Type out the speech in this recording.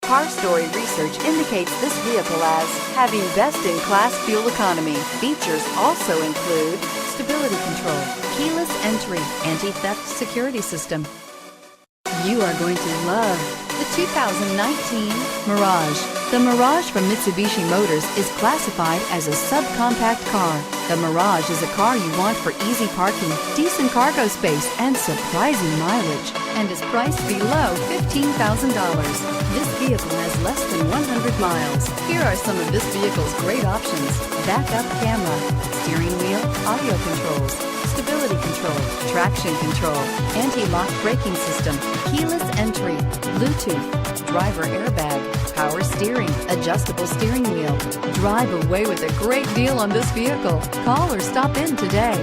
Car Story research indicates this vehicle as having best-in-class fuel economy. Features also include stability control, keyless entry, anti-theft security system. You are going to love the 2019 Mirage. The Mirage from Mitsubishi Motors is classified as a subcompact car. The Mirage is a car you want for easy parking, decent cargo space, and surprising mileage, and is priced below $15,000. This vehicle has less than 100 miles. Here are some of this vehicle's great options: backup camera, steering wheel audio controls, stability control, traction control, anti-lock braking system, keyless entry, Bluetooth, driver airbag, power steering, adjustable steering wheel. Drive away with a great deal on this vehicle. Call or stop in today.